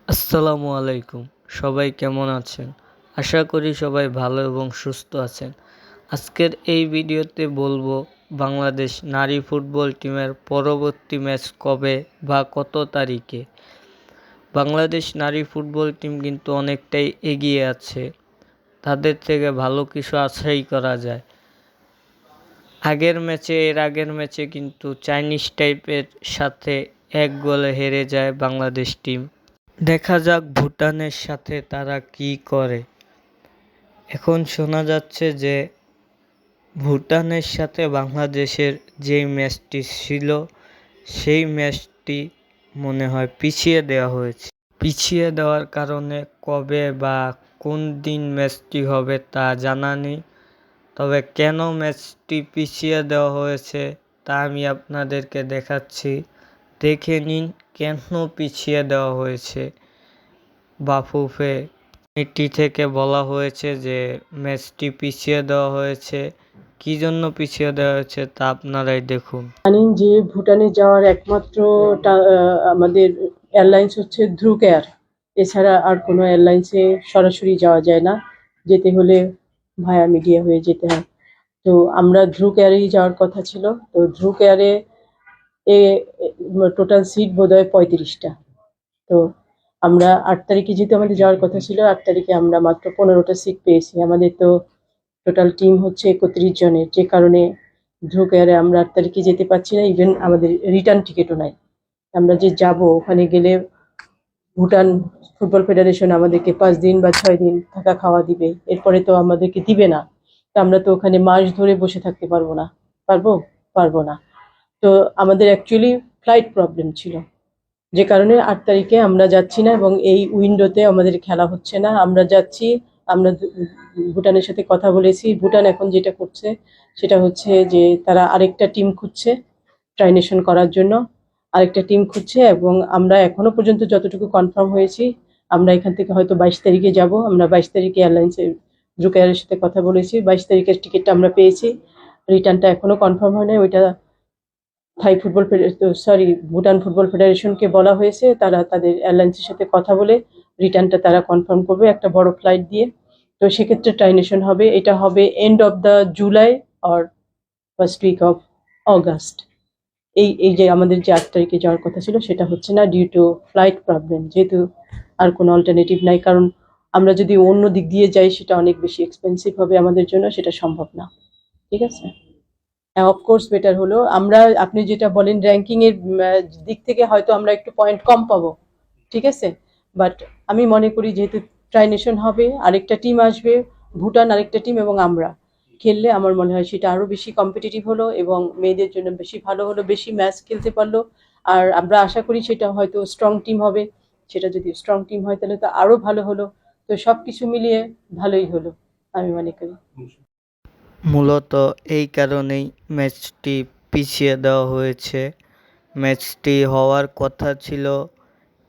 আসসালামু আলাইকুম। সবাই কেমন আছেন? আশা করি সবাই ভালো এবং সুস্থ আছেন। আজকের এই ভিডিওতে বলবো বাংলাদেশ নারী ফুটবল টিমের পরবর্তী ম্যাচ কবে বা কত তারিখে। বাংলাদেশ নারী ফুটবল টিম কিন্তু অনেকটাই এগিয়ে আছে। তাদের থেকে ভালো কিছু আশাই করা যায়। এর আগের ম্যাচে কিন্তু চাইনিজ টাইপের সাথে 1 গোলে হেরে যায় বাংলাদেশ টিম। দেখা যাক ভুটানের সাথে তারা কি করে। এখন শোনা যাচ্ছে যে ভুটানের সাথে বাংলাদেশের যেই ম্যাচটি ছিল সেই ম্যাচটি মনে হয় পিছিয়ে দেওয়া হয়েছে। পিছিয়ে দেওয়ার কারণে কবে বা কোন দিন ম্যাচটি হবে তা জানা নেই। তবে কেন ম্যাচটি পিছিয়ে দেওয়া হয়েছে তা আমি আপনাদেরকে দেখাচ্ছি। দেখে নিন কেন পিছিয়ে দেওয়া হয়েছে। বাফুফে কমিটি থেকে বলা হয়েছে যে ম্যাচটি পিছিয়ে দেওয়া হয়েছে। কী জন্য পিছিয়ে দেওয়া হয়েছে তা আপনারাই দেখুন। জানেন যে ভুটানে যাওয়ার একমাত্র আমাদের এয়ারলাইন্স হচ্ছে ধ্রুক এয়ার। এছাড়া আর কোনো এয়ারলাইন্সে সরাসরি যাওয়া যায় না, যেতে হলে ভায়া মিডিয়া হয়ে যেতে হয়। তো আমরা ধ্রুক এয়ারেই যাওয়ার কথা ছিল। তো ধ্রুক এয়ারে টোটাল সিট বোধহয় 35টা। তো আমরা 8 তারিখে যেহেতু আমাদের যাওয়ার কথা ছিল, 8 তারিখে আমরা মাত্র 15টা সিট পেয়েছি। আমাদের তো টোটাল টিম হচ্ছে 31 জনের, যে কারণে ধ্রুক এয়ারে আমরা 8 তারিখে যেতে পারছি না। ইভেন আমাদের রিটার্ন টিকিটও নাই। আমরা যে যাব ওখানে গেলে ভুটান ফুটবল ফেডারেশন আমাদেরকে 5 দিন বা 6 দিন থাকা খাওয়া দিবে, এরপরে তো আমাদেরকে দিবে না। তো আমরা তো ওখানে মাস ধরে বসে থাকতে পারবো না। পারবো না। তো আমাদের অ্যাকচুয়ালি ফ্লাইট প্রবলেম ছিল, যে কারণে 8 তারিখে আমরা যাচ্ছি না এবং এই উইন্ডোতে আমাদের খেলা হচ্ছে না। আমরা যাচ্ছি, আমরা ভুটানের সাথে কথা বলেছি। ভুটান এখন যেটা করছে সেটা হচ্ছে যে তারা আরেকটা টিম খুঁজছে ট্রাইনেশন করার জন্য, আরেকটা টিম খুঁজছে। এবং আমরা এখনো পর্যন্ত যতটুকু কনফার্ম হয়েছি, আমরা এখান থেকে হয়তো 22 তারিখে যাব। আমরা 22 তারিখে এয়ারলাইন্সের ধ্রুক এয়ারের সাথে কথা বলেছি। 22 তারিখের টিকিটটা আমরা পেয়েছি। রিটার্নটা এখনো কনফার্ম হয় নাই। ওইটা ভুটান ফুটবল ফেডারেশনকে বলা হয়েছে, তারা তাদের এয়ারলাইন্সের সাথে কথা বলে রিটার্নটা তারা কনফার্ম করবে একটা বড় ফ্লাইট দিয়ে। তো সেক্ষেত্রে ট্রাইনেশন হবে। এটা হবে end of the July or first week of August. এই যে আমাদের যে 8 তারিখে যাওয়ার কথা ছিল সেটা হচ্ছে না, ডিউ টু ফ্লাইট প্রবলেম। যেহেতু আর কোনো অল্টারনেটিভ নাই, কারণ আমরা যদি অন্য দিক দিয়ে যাই সেটা অনেক বেশি এক্সপেন্সিভ হবে আমাদের জন্য, সেটা সম্ভব না। ঠিক আছে। অফকোর্স বেটার হলো, আমরা আপনি যেটা বলেন র্যাঙ্কিং এর দিক থেকে হয়তো আমরা একটু পয়েন্ট কম পাবো, ঠিক আছে। বাট আমি মনে করি যেহেতু ট্রাইনেশন হবে, আরেকটা টিম আসবে, ভুটান আরেকটা টিম এবং আমরা খেললে আমার মনে হয় সেটা আরো বেশি কম্পিটিটিভ হলো এবং মেয়েদের জন্য বেশি ভালো হলো, বেশি ম্যাচ খেলতে পারলো। আর আমরা আশা করি সেটা হয়তো স্ট্রং টিম হবে। সেটা যদি স্ট্রং টিম হয় তাহলে তো আরো ভালো হলো। তো সবকিছু মিলিয়ে ভালোই হলো আমি মনে করি। মূলত এই কারণেই ম্যাচটি পিছিয়ে দেওয়া হয়েছে। ম্যাচটি হওয়ার কথা ছিল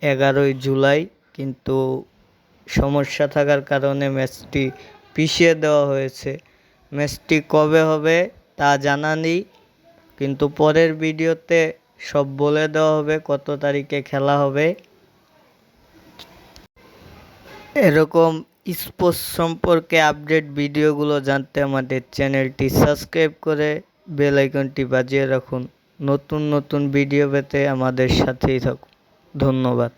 11ই জুলাই, কিন্তু সমস্যা থাকার কারণে ম্যাচটি পিছিয়ে দেওয়া হয়েছে। ম্যাচটি কবে হবে তা জানা নেই, কিন্তু পরের ভিডিওতে সব বলে দেওয়া হবে কত তারিখে খেলা হবে। এরকম স্পোর্টস সম্পর্কে আপডেট ভিডিওগুলো জানতে আমাদের চ্যানেলটি সাবস্ক্রাইব করে বেল আইকনটি বাজিয়ে রাখুন। নতুন নতুন ভিডিও পেতে আমাদের সাথেই থাকুন। ধন্যবাদ।